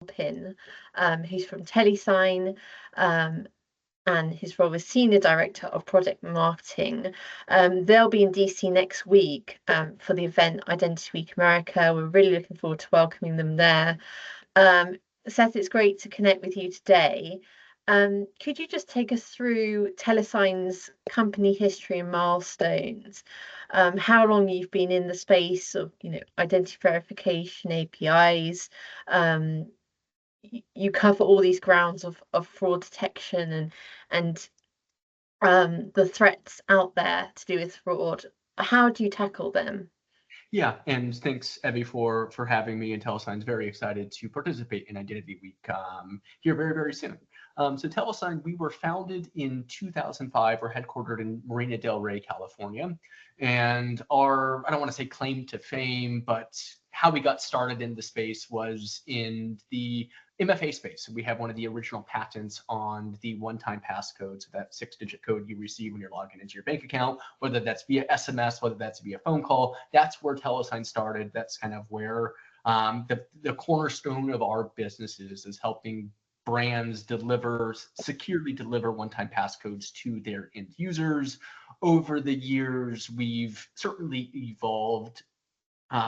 Gilpin, who's from Telesign, and his role as Senior Director of Product Marketing. They'll be in DC next week for the event Identity Week America. We're really looking forward to welcoming them there. Seth, it's great to connect with you today. Could you just take us through Telesign's company history and milestones? How long you've been in the space of, identity verification, APIs. You cover all these grounds of fraud detection and the threats out there to do with fraud. How do you tackle them? Yeah, and thanks, Evie, for having me. And Telesign's very excited to participate in Identity Week here very, very soon. So Telesign, we were founded in 2005. We're headquartered in Marina Del Rey, California. And our, I don't want to say claim to fame, but how we got started in the space was in the MFA space. We have one of the original patents on the one-time passcode, so that 6-digit code you receive when you're logging into your bank account, whether that's via SMS, whether that's via phone call. That's where Telesign started. That's kind of where the cornerstone of our business is helping brands securely deliver one-time passcodes to their end users. Over the years, we've certainly evolved.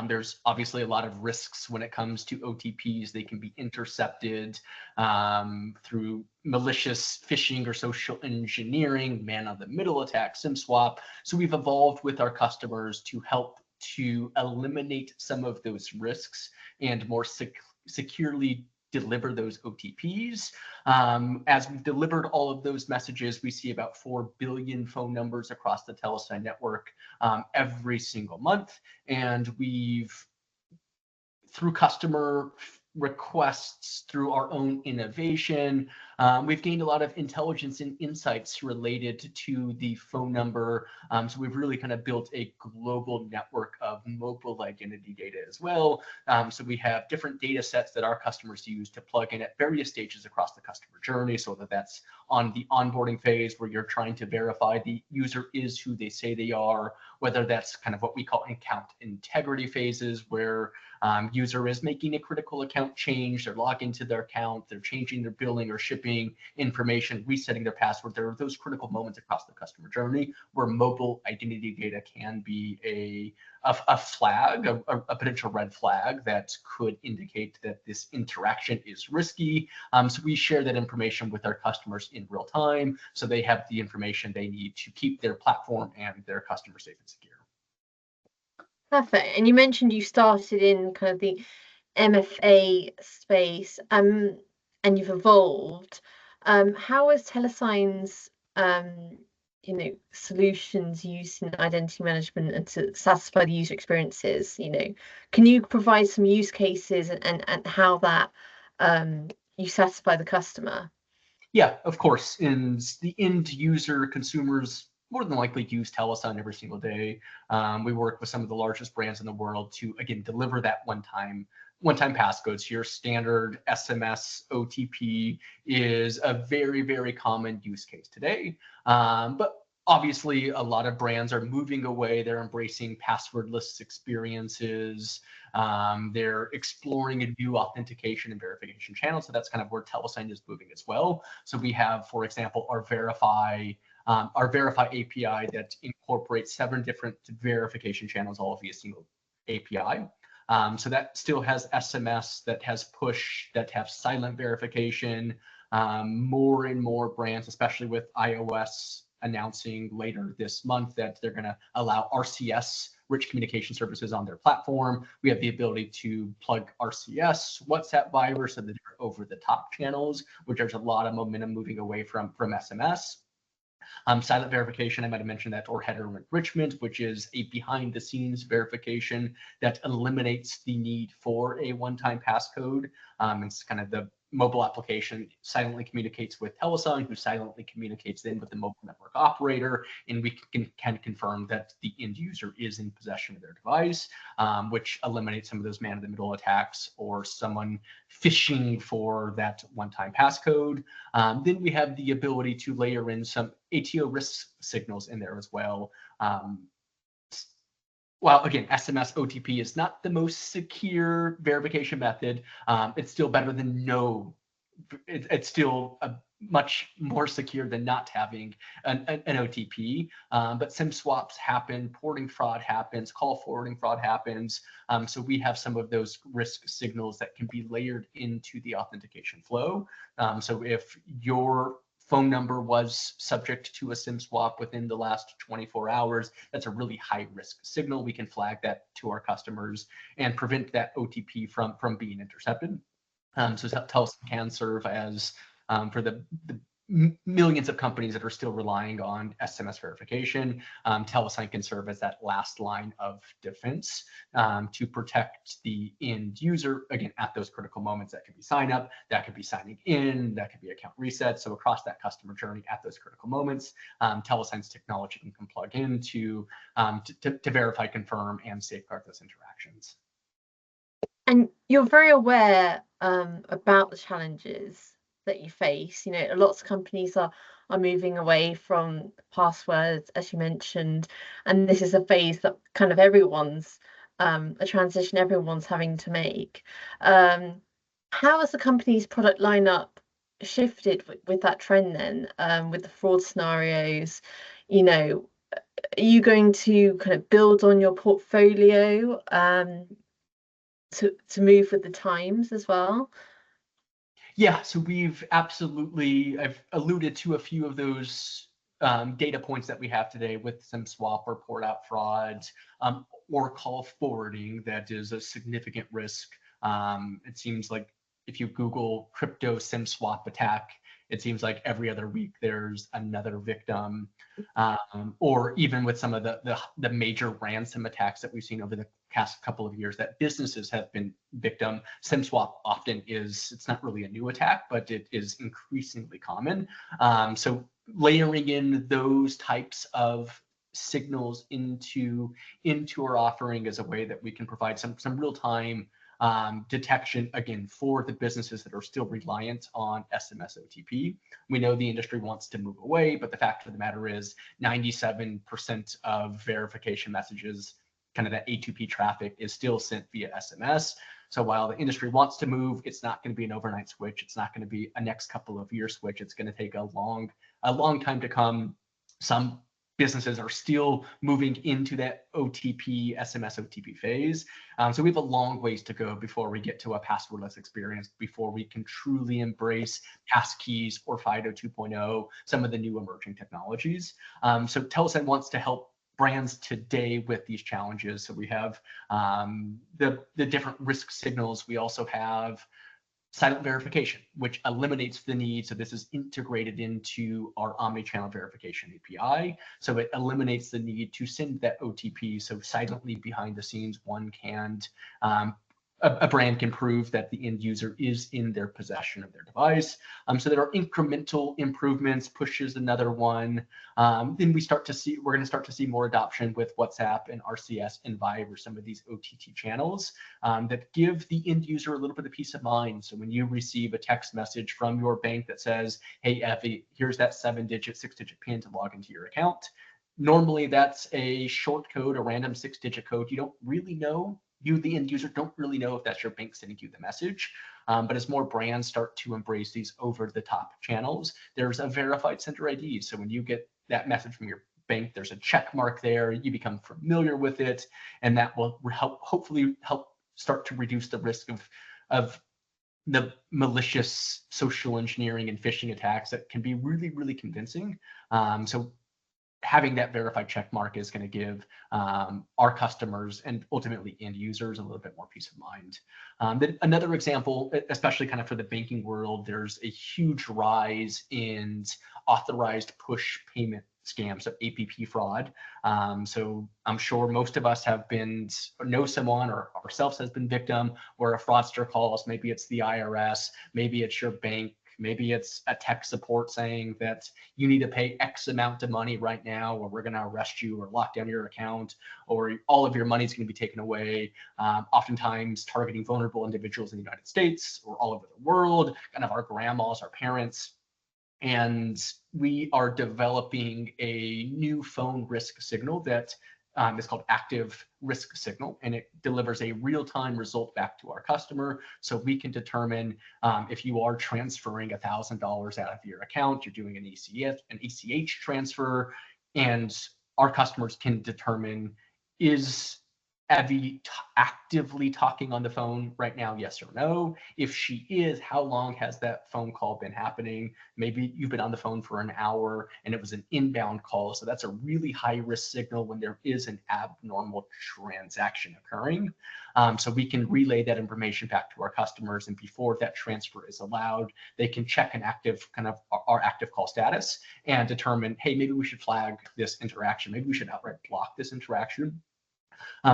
There's obviously a lot of risks when it comes to OTPs. They can be intercepted through malicious phishing or social engineering, man-on-the-middle attack, SIM swap. So we've evolved with our customers to help to eliminate some of those risks and more securely deliver those OTPs. As we've delivered all of those messages, we see about 4 billion phone numbers across the Telesign network every single month. And through customer requests, through our own innovation, we've gained a lot of intelligence and insights related to the phone number. So we've really kind of built a global network of mobile identity data as well. So we have different data sets that our customers use to plug in at various stages across the customer journey. So that that's on the onboarding phase where you're trying to verify the user is who they say they are, whether that's kind of what we call account integrity phases, where user is making a critical account change, they're logging into their account, they're changing their billing or shipping information, resetting their password. There are those critical moments across the customer journey where mobile identity data can be a flag, a potential red flag that could indicate that this interaction is risky. So we share that information with our customers in real time, so they have the information they need to keep their platform and their customers safe and secure. Perfect. And you mentioned you started in kind of the MFA space, and you've evolved. How has Telesign's solutions used in identity management and to satisfy the user experiences? Can you provide some use cases and how that you satisfy the customer? Yeah, of course. And the end user consumers more than likely use Telesign every single day. We work with some of the largest brands in the world to, again, deliver that one-time passcodes. Your standard SMS OTP is a very, very common use case today. But obviously, a lot of brands are moving away. They're embracing passwordless experiences. They're exploring a new authentication and verification channel. So that's kind of where Telesign is moving as well. So we have, for example, our Verify API that incorporates 7 different verification channels, all via a single API. So that still has SMS, that has push, that have silent verification. More and more brands, especially with iOS, announcing later this month that they're going to allow RCS, rich communication services, on their platform. We have the ability to plug RCS, WhatsApp, Viber, so that they're over-the-top channels, which there's a lot of momentum moving away from SMS. Silent verification, I might have mentioned that, or header enrichment, which is a behind-the-scenes verification that eliminates the need for a one-time passcode. It's kind of the mobile application silently communicates with Telesign, who silently communicates then with the mobile network operator, and we can confirm that the end user is in possession of their device, which eliminates some of those man-in-the-middle attacks or someone phishing for that one-time passcode. Then we have the ability to layer in some ATO risk signals in there as well. Well, again, SMS OTP is not the most secure verification method. It's still better than no. It's still much more secure than not having an OTP. But SIM swaps happen, porting fraud happens, call forwarding fraud happens. So we have some of those risk signals that can be layered into the authentication flow. So if your phone number was subject to a SIM swap within the last 24 hours, that's a really high risk signal. We can flag that to our customers and prevent that OTP from being intercepted. So Telesign can serve as for the millions of companies that are still relying on SMS verification. Telesign can serve as that last line of defense to protect the end user, again, at those critical moments. That could be sign up, that could be signing in, that could be account reset. So across that customer journey at those critical moments, Telesign's technology can plug in to verify, confirm, and safeguard those interactions. And you're very aware about the challenges that you face. You know, lots of companies are moving away from passwords, as you mentioned, and this is a phase that kind of everyone's a transition everyone's having to make. How has the company's product lineup shifted with that trend then, with the fraud scenarios? You know, are you going to kind of build on your portfolio to move with the times as well? Yeah, so I've alluded to a few of those data points that we have today with SIM swap or port out fraud or call forwarding. That is a significant risk. It seems like if you Google crypto SIM swap attack, it seems like every other week there's another victim. Or even with some of the major ransom attacks that we've seen over the past couple of years that businesses have been victim. SIM swap often it's not really a new attack, but it is increasingly common. So layering in those types of signals into our offering is a way that we can provide some real-time detection, again, for the businesses that are still reliant on SMS OTP. We know the industry wants to move away, but the fact of the matter is 97% of verification messages, kind of that A2P traffic, is still sent via SMS. So while the industry wants to move, it's not going to be an overnight switch. It's not going to be a next couple of year switch. It's going to take a long time to come. Some businesses are still moving into that OTP, SMS OTP phase. So we have a long ways to go before we get to a passwordless experience, before we can truly embrace passkeys or FIDO 2.0, some of the new emerging technologies. So Telesign wants to help brands today with these challenges. So we have the different risk signals. We also have silent verification, which eliminates the need. So this is integrated into our omnichannel verification API. So it eliminates the need to send that OTP. So silently behind the scenes, a brand can prove that the end user is in their possession of their device. So there are incremental improvements. Push is another one. Then we're going to start to see more adoption with WhatsApp and RCS and Vibe, or some of these OTT channels that give the end user a little bit of peace of mind. So when you receive a text message from your bank that says, "Hey, Effie, here's that 6-digit PIN to log into your account." Normally, that's a short code, a random 6-digit code. You don't really know. You, the end user, don't really know if that's your bank sending you the message. But as more brands start to embrace these over-the-top channels, there's a verified sender ID. So when you get that message from your bank, there's a check mark there. You become familiar with it, and that will hopefully help start to reduce the risk of the malicious social engineering and phishing attacks that can be really, really convincing. So having that verified check mark is going to give our customers and ultimately end users a little bit more peace of mind. Then another example, especially kind of for the banking world, there's a huge rise in authorized push payment scams, so APP fraud. So I'm sure most of us know someone or ourselves has been victim where a fraudster calls. Maybe it's the IRS, maybe it's your bank, maybe it's a tech support saying that you need to pay X amount of money right now, or we're going to arrest you or lock down your account, or all of your money is going to be taken away. Oftentimes targeting vulnerable individuals in the United States or all over the world, kind of our grandmas, our parents. And we are developing a new phone risk signal that is called active risk signal, and it delivers a real-time result back to our customer, so we can determine if you are transferring $1,000 out of your account, you're doing an ACH transfer, and our customers can determine, is Abby actively talking on the phone right now, yes or no? If she is, how long has that phone call been happening? Maybe you've been on the phone for an hour and it was an inbound call. So that's a really high risk signal when there is an abnormal transaction occurring. So we can relay that information back to our customers. And before that transfer is allowed, they can check an active our active call status and determine, hey, maybe we should flag this interaction. Maybe we should outright block this interaction.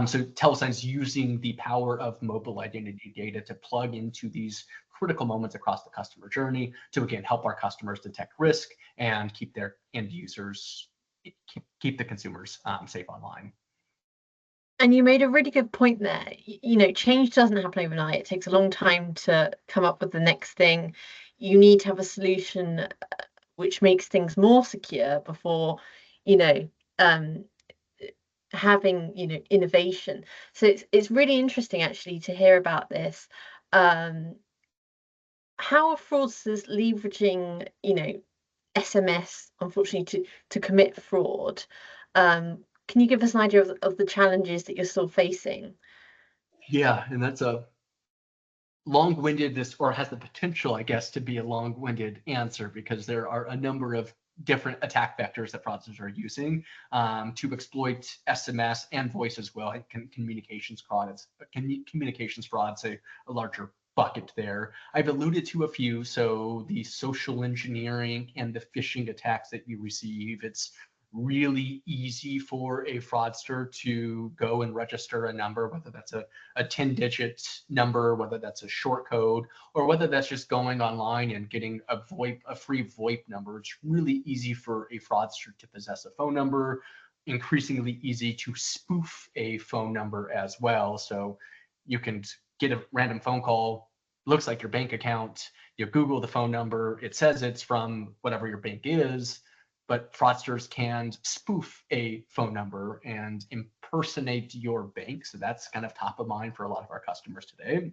So Telesign's using the power of mobile identity data to plug into these critical moments across the customer journey to, again, help our customers detect risk and keep their end users, keep the consumers safe online. And you made a really good point there. Change doesn't happen overnight. It takes a long time to come up with the next thing. You need to have a solution which makes things more secure before, having innovation. So it's really interesting actually to hear about this. How are fraudsters leveraging SMS, unfortunately, to commit fraud? Can you give us an idea of the challenges that you're still facing? Yeah, and that's a long-winded, or has the potential, I guess, to be a long-winded answer, because there are a number of different attack vectors that fraudsters are using to exploit SMS and voice as well. Communications fraud is a larger bucket there. I've alluded to a few. So the social engineering and the phishing attacks that you receive, it's really easy for a fraudster to go and register a number, whether that's a 10-digit number, whether that's a short code, or whether that's just going online and getting a free VoIP number. It's really easy for a fraudster to possess a phone number, increasingly easy to spoof a phone number as well. So you can get a random phone call, looks like your bank account, you Google the phone number, it says it's from whatever your bank is, but fraudsters can spoof a phone number and impersonate your bank. So that's kind of top of mind for a lot of our customers today.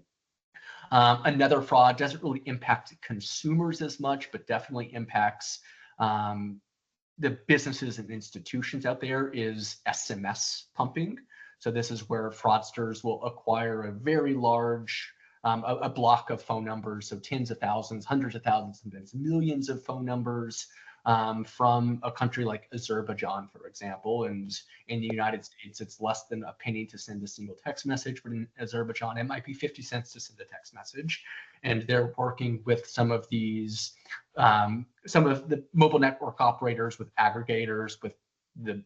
Another fraud doesn't really impact consumers as much, but definitely impacts the businesses and institutions out there, is SMS pumping. So this is where fraudsters will acquire a very large a block of phone numbers, so tens of thousands, hundreds of thousands, sometimes millions of phone numbers from a country like Azerbaijan, for example. And in the United States, it's less than a penny to send a single text message, but in Azerbaijan, it might be 50 cents to send a text message. And they're working with some of these, some of the mobile network operators, with aggregators, with the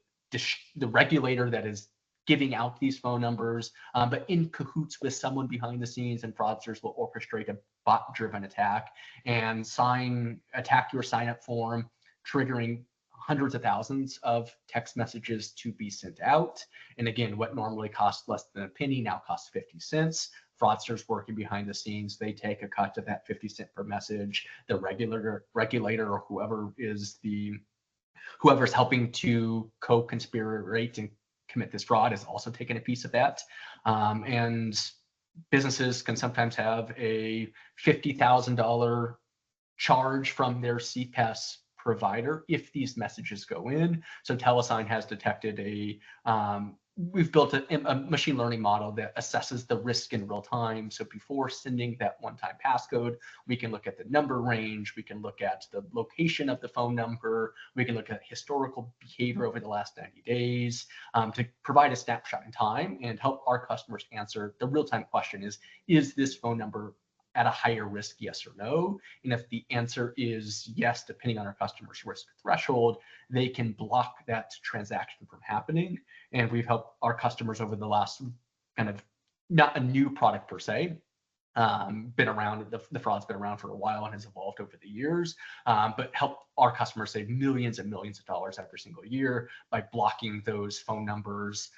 regulator that is giving out these phone numbers, but in cahoots with someone behind the scenes, and fraudsters will orchestrate a bot-driven attack and attack your sign-up form, triggering hundreds of thousands of text messages to be sent out. And again, what normally costs less than a penny now costs 50 cents. Fraudsters working behind the scenes, they take a cut of that 50 cent per message. The regulator or whoever's helping to co-conspirate and commit this fraud is also taking a piece of that. And businesses can sometimes have a $50,000 charge from their CPaaS provider if these messages go in. So Telesign has detected we've built a machine learning model that assesses the risk in real time. So before sending that one-time passcode, we can look at the number range, we can look at the location of the phone number, we can look at historical behavior over the last 90 days to provide a snapshot in time and help our customers answer the real-time question is this phone number at a higher risk, yes or no? And if the answer is yes, depending on our customer's risk threshold, they can block that transaction from happening. And we've helped our customers over the last, kind of not a new product per se, been around, the fraud's been around for a while and has evolved over the years, but help our customers save millions and millions of dollars every single year by blocking those phone numbers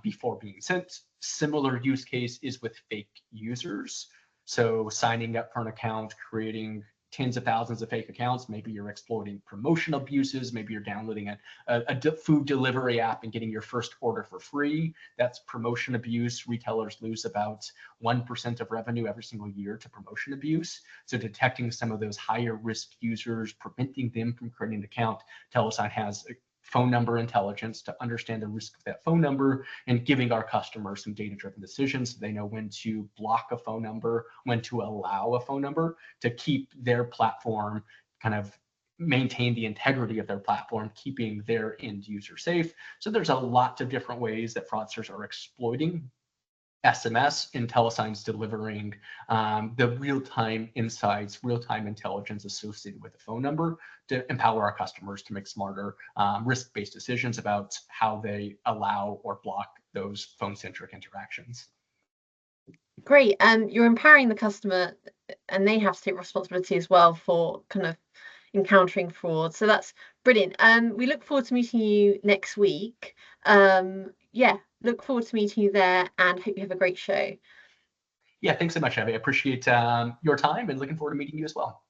before being sent. Similar use case is with fake users. So signing up for an account, creating tens of thousands of fake accounts. Maybe you're exploiting promotion abuses. Maybe you're downloading a food delivery app and getting your first order for free. That's promotion abuse. Retailers lose about 1% of revenue every single year to promotion abuse. So detecting some of those higher risk users, preventing them from creating an account, Telesign has phone number intelligence to understand the risk of that phone number and giving our customers some data-driven decisions so they know when to block a phone number, when to allow a phone number to keep their platform kind of maintain the integrity of their platform, keeping their end user safe. So there's a lot of different ways that fraudsters are exploiting SMS, and Telesign's delivering the real-time insights, real-time intelligence associated with the phone number to empower our customers to make smarter risk-based decisions about how they allow or block those phone-centric interactions. Great. You're empowering the customer, and they have to take responsibility as well for kind of encountering fraud. So that's brilliant. We look forward to meeting you next week. Yeah, look forward to meeting you there, and hope you have a great show. Yeah, thanks so much, Abby. I appreciate your time and looking forward to meeting you as well.